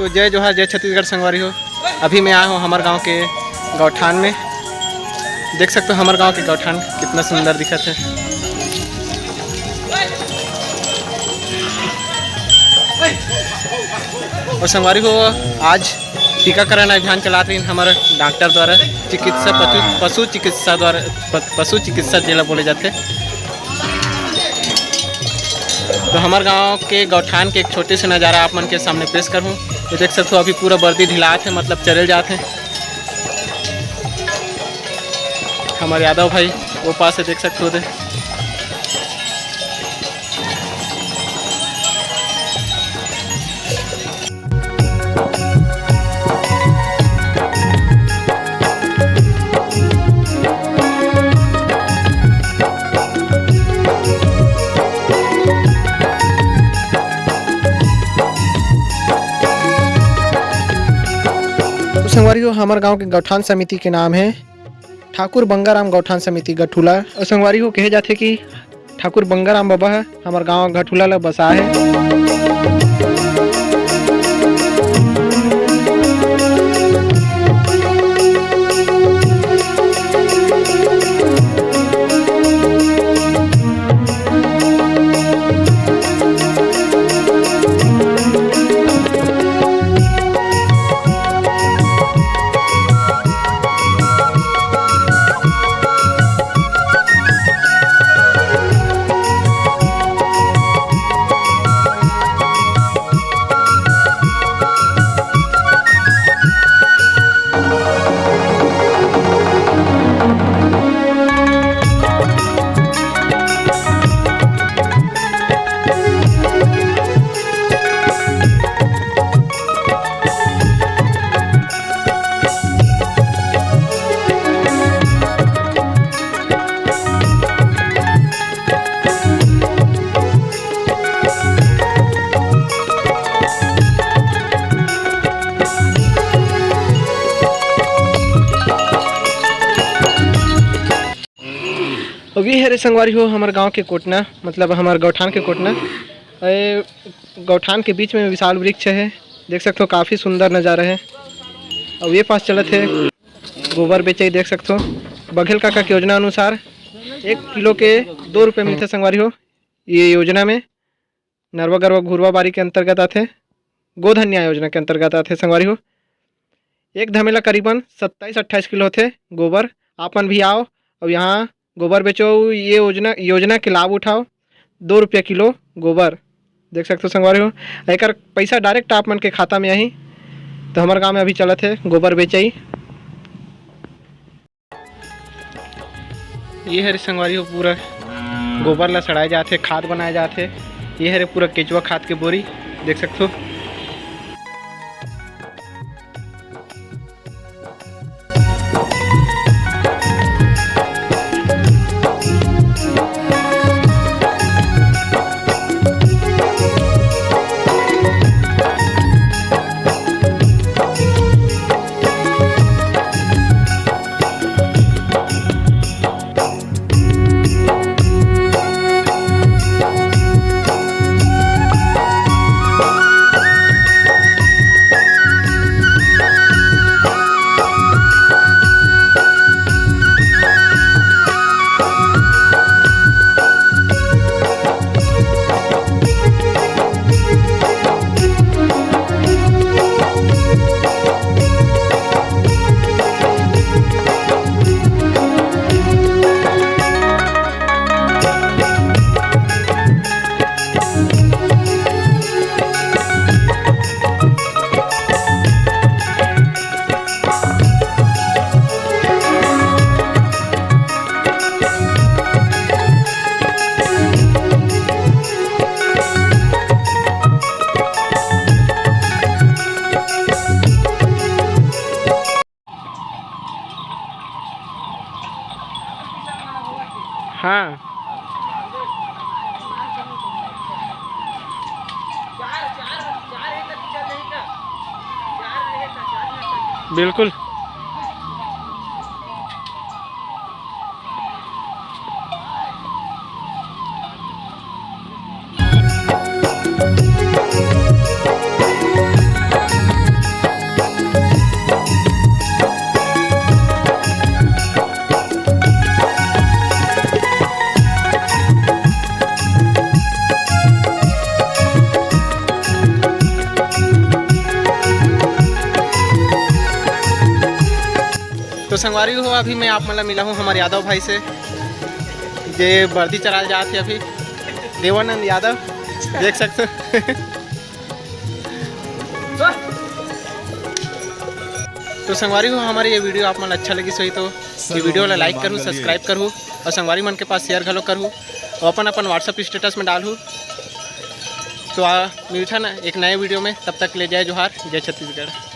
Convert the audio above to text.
तो जय जोहार, जय छत्तीसगढ़ संगवारी हो। अभी मैं आया हूँ हमारे गांव के गौठान में। देख सकते हो हमारे गांव के गौठान कितना सुंदर दिखत है। और संगवारी हो, आज टीकाकरण अभियान चलाते हैं हमारे डॉक्टर द्वारा, पशु चिकित्सा द्वारा, पशु चिकित्सा जिला बोले जाते। तो हमारे गांव के गौठान के एक छोटे से नज़ारा आप मन के सामने पेश करूँ। तो देख सकते हो अभी पूरा बर्दी ढिलात है, मतलब चले जाते हैं। हमारे यादव भाई वो पास है, देख सकते हो। संगवारी हो, हमारे गांव के गौठान समिति के नाम है ठाकुर बंगाराम गौठान समिति गठुला। और संगवारी हो, कहे जाते कि ठाकुर बंगाराम बाबा है हमारे गांव गठुला ला बसा है। अब ये है संगवारी हो हमारे गांव के कोटना, मतलब हमारे गौठान के कोटना। गौठान के बीच में विशाल वृक्ष है, देख सकते हो काफ़ी सुंदर नज़ारा है। अब ये पास चलत है गोबर बेचे, देख सकते हो। बघेल काका की योजना अनुसार 1 किलो के 2 रुपये मिलते संगवारी हो। ये योजना में नरवा गरवा घुरवा बारी के अंतर्गत आते, गोधन न्याय योजना के अंतर्गत आते संगवारी हो। एक धमेला करीबन 27-28 किलो होते गोबर। आपन भी आओ और यहाँ गोबर बेचो, ये योजना के लाभ उठाओ। 2 रुपये किलो गोबर, देख सकते हो संगवारी हो। एक पैसा डायरेक्ट आप मन के खाता में आई। तो हमारे गांव में अभी चलत है गोबर बेचाई। ये है संगवारी हो, पूरा गोबर ला सड़ाए जाते, खाद बनाए जाते। ये है पूरा केचुआ खाद के बोरी, देख सकते हो। हाँ बिल्कुल। तो संगवारी हो अभी मैं आप मतलब मिला हूँ हमारे यादव भाई से, जे वर्दी चला जाते अभी देवानंद यादव देख सकते हो। तो संगवारी हो हमारी ये वीडियो आप मन अच्छा लगी सही तो ये वीडियो ला लाइक करूँ, सब्सक्राइब करूँ और संगवारी मन के पास शेयर घलो करूँ और अपन व्हाट्सअप स्टेटस में डालूँ। तो मिलता ना एक नए वीडियो में, तब तक ले जय जोहार, जय छत्तीसगढ़।